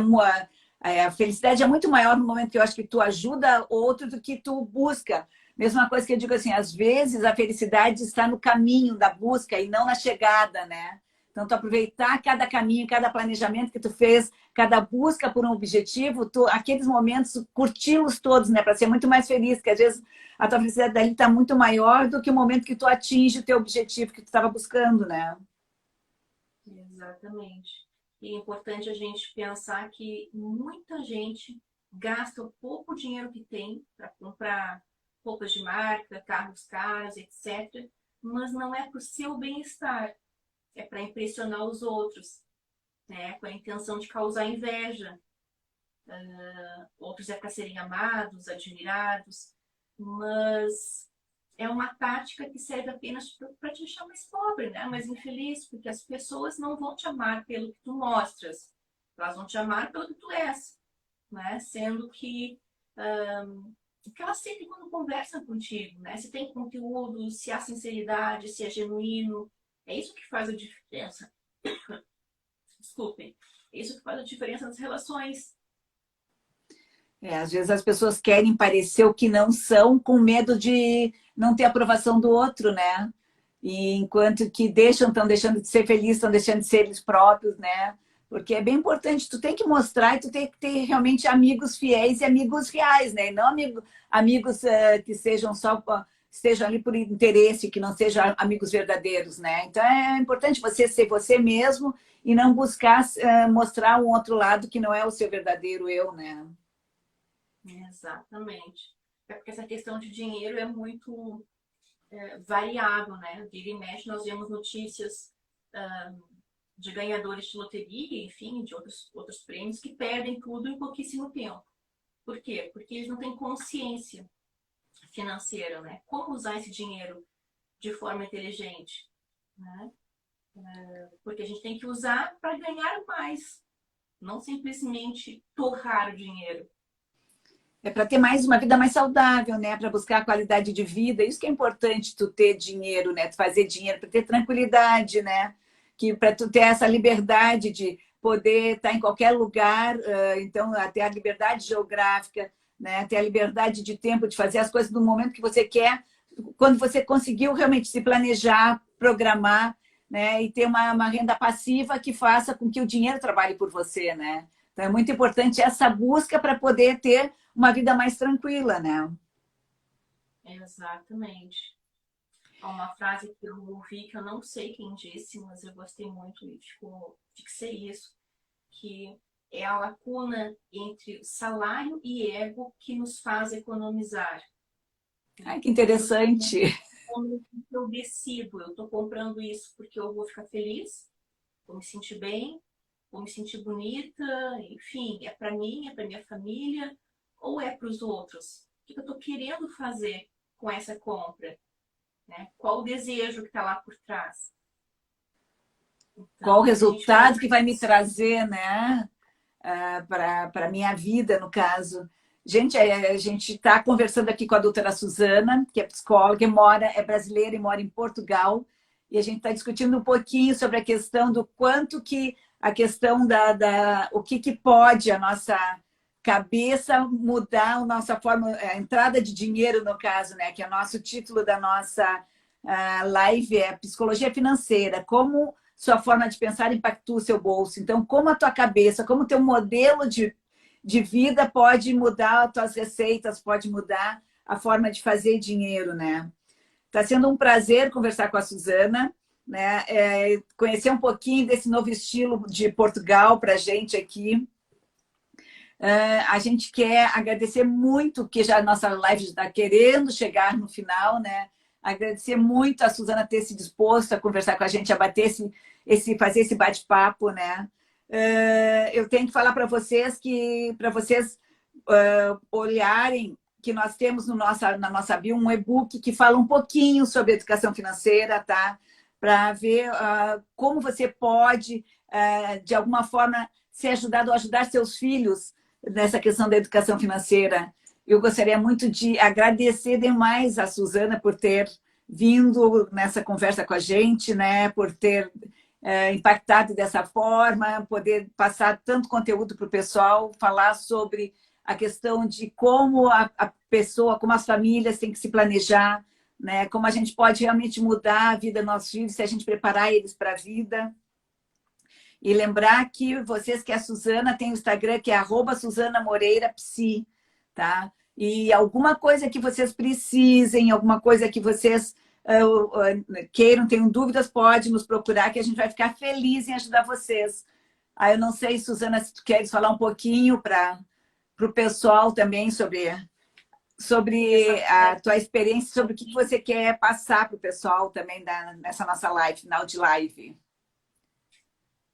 a felicidade é muito maior no momento que eu acho que tu ajuda outro do que tu busca. Mesma coisa que eu digo assim, às vezes a felicidade está no caminho da busca e não na chegada, né? Então, tu aproveitar cada caminho, cada planejamento que tu fez, cada busca por um objetivo, aqueles momentos, curti-los todos, né? Para ser muito mais feliz, porque às vezes a tua felicidade dali está muito maior do que o momento que tu atinge o teu objetivo que tu estava buscando, né? Exatamente. E é importante a gente pensar que muita gente gasta o pouco dinheiro que tem para comprar roupas de marca, carros caros, etc. Mas não é para o seu bem-estar, é para impressionar os outros, né? Com a intenção de causar inveja. Outros é para serem amados, admirados, mas é uma tática que serve apenas para te deixar mais pobre, né? Mais infeliz, porque as pessoas não vão te amar pelo que tu mostras, elas vão te amar pelo que tu és, né? Sendo que o que elas sentem quando conversam contigo, né? Se tem conteúdo, se há sinceridade, se é genuíno, é isso que faz a diferença. Desculpem, é isso que faz a diferença nas relações. Às vezes as pessoas querem parecer o que não são com medo de não ter aprovação do outro, né? E enquanto que estão deixando de ser felizes, estão deixando de ser eles próprios, né? Porque é bem importante, tu tem que mostrar e tu tem que ter realmente amigos fiéis e amigos reais, né? E não amigos que sejam estejam ali por interesse, que não sejam amigos verdadeiros, né? Então é importante você ser você mesmo e não buscar mostrar um outro lado que não é o seu verdadeiro eu, né? Exatamente. É porque essa questão de dinheiro é muito variável, né? Vira e mexe, nós vemos notícias de ganhadores de loteria, enfim, de outros prêmios que perdem tudo em pouquíssimo tempo. Por quê? Porque eles não têm consciência financeira, né? Como usar esse dinheiro de forma inteligente, né? Porque a gente tem que usar para ganhar mais, não simplesmente torrar o dinheiro. É para ter mais uma vida mais saudável, né? Para buscar a qualidade de vida. Isso que é importante tu ter dinheiro, né? Tu fazer dinheiro para ter tranquilidade, né? Que para tu ter essa liberdade de poder estar em qualquer lugar, então até a liberdade geográfica, né? Ter a liberdade de tempo de fazer as coisas no momento que você quer, quando você conseguiu realmente se planejar, programar, né? E ter uma renda passiva que faça com que o dinheiro trabalhe por você, né? Então é muito importante essa busca para poder ter uma vida mais tranquila, né? Exatamente. Há uma frase que eu ouvi que eu não sei quem disse, mas eu gostei muito e fixei isso, que é a lacuna entre salário e ego que nos faz economizar. Ai, que Porque eu estou interessante. eu decido, eu estou comprando isso porque eu vou ficar feliz, vou me sentir bem, vou me sentir bonita, enfim, é para mim, é para minha família, ou é para os outros? O que eu estou querendo fazer com essa compra? Né? Qual o desejo que está lá por trás? Qual o Então, quando a gente pensa resultado que vai me nisso, trazer, né? Para a minha vida, no caso. Gente, a gente está conversando aqui com a doutora Suzana, que é psicóloga, é brasileira e mora em Portugal, e a gente está discutindo um pouquinho sobre a questão do quanto que a questão o que pode a nossa cabeça mudar a nossa forma, a entrada de dinheiro, no caso, né? Que é o nosso título da nossa live é Psicologia Financeira, como sua forma de pensar impactua o seu bolso. Então, como a tua cabeça, como o teu modelo de vida pode mudar as tuas receitas, pode mudar a forma de fazer dinheiro, né? Está sendo um prazer conversar com a Susana, né? Conhecer um pouquinho desse novo estilo de Portugal para a gente aqui. A gente quer agradecer muito, porque já a nossa live está querendo chegar no final, né? Agradecer muito a Susana ter se disposto a conversar com a gente, a bater fazer esse bate-papo, né? Eu tenho que falar para vocês para vocês olharem que nós temos na nossa bio um e-book que fala um pouquinho sobre educação financeira, tá? Para ver como você pode, de alguma forma, ser ajudado ou ajudar seus filhos nessa questão da educação financeira. Eu gostaria muito de agradecer demais a Susana por ter vindo nessa conversa com a gente, né? Por ter impactado dessa forma, poder passar tanto conteúdo para o pessoal, falar sobre a questão de como a pessoa, como as famílias têm que se planejar, né? Como a gente pode realmente mudar a vida dos nossos filhos se a gente preparar eles para a vida. E lembrar que a Susana tem o Instagram, que é @SusanaMoreiraPsi, tá? E alguma coisa que vocês precisem, alguma coisa que vocês queiram, tenham dúvidas, pode nos procurar, que a gente vai ficar feliz em ajudar vocês. Eu não sei, Susana, se tu queres falar um pouquinho para o pessoal também sobre a tua experiência, sobre o que você quer passar para o pessoal também nessa nossa live, final de live.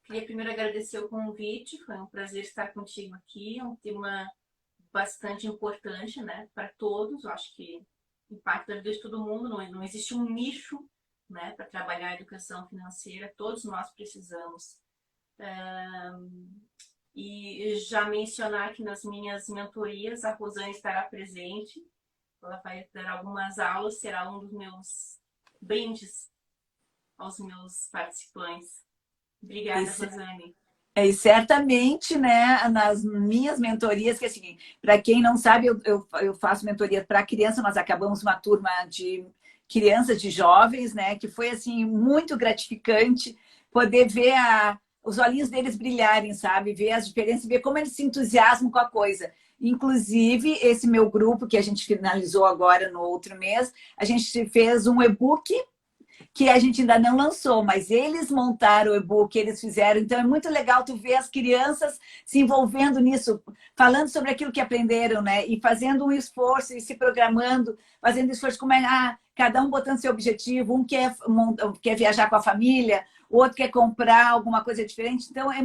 Queria primeiro agradecer o convite, foi um prazer estar contigo aqui, é um tema bastante importante, né, para todos. Eu acho que impacta a vida de todo mundo, não existe um nicho, né, para trabalhar a educação financeira, todos nós precisamos. E já mencionar que nas minhas mentorias a Rosane estará presente, ela vai dar algumas aulas, será um dos meus brindes aos meus participantes. Obrigada, Rosane. E certamente, né, nas minhas mentorias, que assim, para quem não sabe, eu faço mentoria para criança, nós acabamos uma turma de crianças, de jovens, né, que foi assim muito gratificante poder ver os olhinhos deles brilharem, sabe? Ver as diferenças, ver como eles se entusiasmam com a coisa. Inclusive, esse meu grupo, que a gente finalizou agora no outro mês, a gente fez um e-book que a gente ainda não lançou, mas eles montaram o e-book, eles fizeram. Então, é muito legal tu ver as crianças se envolvendo nisso, falando sobre aquilo que aprenderam, né? E fazendo um esforço, e se programando, fazendo esforço, como cada um botando seu objetivo. Um quer viajar com a família, o outro quer comprar alguma coisa diferente. Então, é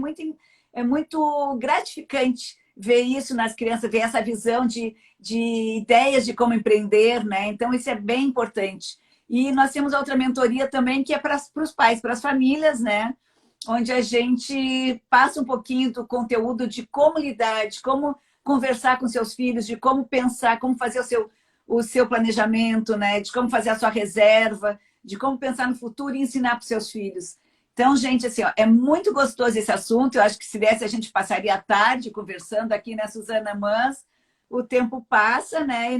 muito gratificante ver isso nas crianças, ver essa visão de ideias de como empreender, né? Então, isso é bem importante. E nós temos outra mentoria também, que é para os pais, para as famílias, né? Onde a gente passa um pouquinho do conteúdo de como lidar, de como conversar com seus filhos, de como pensar, como fazer o seu planejamento, né? De como fazer a sua reserva, de como pensar no futuro e ensinar para os seus filhos. Então, gente, assim, é muito gostoso esse assunto. Eu acho que se desse, a gente passaria a tarde conversando aqui, né, Susana? Mas o tempo passa, né? E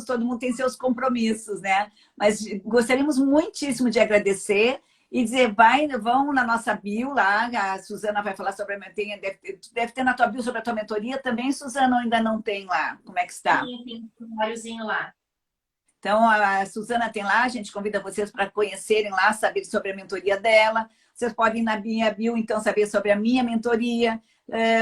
todo mundo tem seus compromissos, né? Mas gostaríamos muitíssimo de agradecer e dizer, vão na nossa bio lá, a Susana vai falar sobre a mentoria, deve ter na tua bio sobre a tua mentoria também, Susana, ou ainda não tem lá? Como é que está? Sim, tem um formuláriozinho lá. Então, a Susana tem lá, a gente convida vocês para conhecerem lá, saber sobre a mentoria dela. Vocês podem ir na minha bio, então, saber sobre a minha mentoria.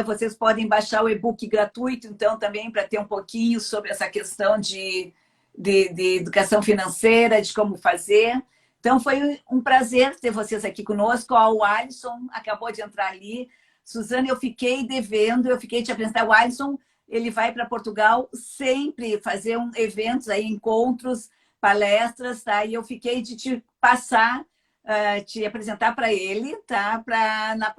Vocês podem baixar o e-book gratuito, então, também, para ter um pouquinho sobre essa questão de educação financeira, de como fazer. Então, foi um prazer ter vocês aqui conosco. O Alisson acabou de entrar ali. Susana, eu fiquei devendo, eu fiquei te apresentar. O Alisson, ele vai para Portugal sempre fazer eventos, encontros, palestras, tá? E eu fiquei de te passar, te apresentar para ele, tá? Para no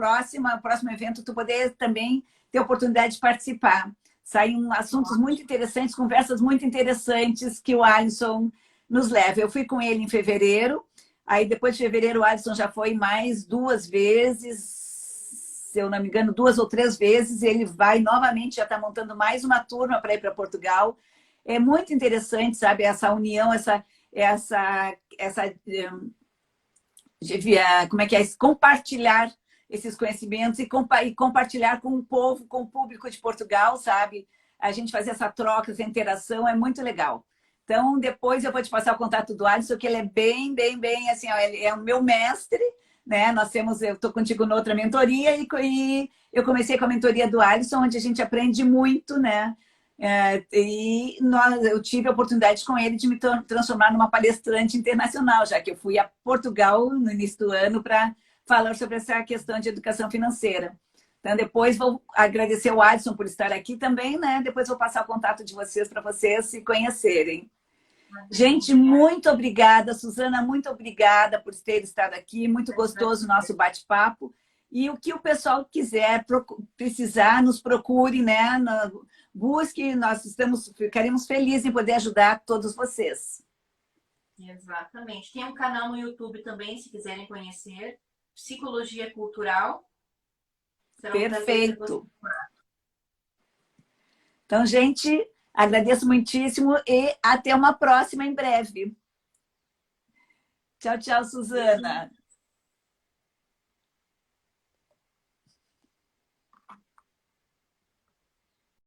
próximo evento tu poder também ter oportunidade de participar. Saem assuntos muito interessantes, conversas muito interessantes que o Alisson nos leva. Eu fui com ele em fevereiro, aí depois de fevereiro o Alisson já foi mais 2 vezes, se eu não me engano, 2 ou 3 vezes. Ele vai novamente, já está montando mais uma turma para ir para Portugal. É muito interessante, sabe, essa união, como é que é? Compartilhar esses conhecimentos e compartilhar com o povo, com o público de Portugal, sabe? A gente fazer essa troca, essa interação é muito legal. Então, depois eu vou te passar o contato do Alisson, que ele é bem, assim, ó, ele é o meu mestre, né? Eu estou contigo noutra mentoria e eu comecei com a mentoria do Alisson, onde a gente aprende muito, né? Eu tive a oportunidade com ele de me transformar numa palestrante internacional, já que eu fui a Portugal no início do ano para falar sobre essa questão de educação financeira. Então, depois vou agradecer o Adson por estar aqui também, né? Depois vou passar o contato de vocês para vocês se conhecerem. Gente, muito obrigada. Suzana, muito obrigada por ter estado aqui. Muito gostoso o nosso bate-papo. E o que o pessoal quiser, precisar, nos procure, né? Busque, ficaremos felizes em poder ajudar todos vocês. Exatamente. Tem um canal no YouTube também, se quiserem conhecer. Psicologia Cultural. Perfeito. Então, gente, agradeço muitíssimo e até uma próxima em breve. Tchau, tchau, Suzana.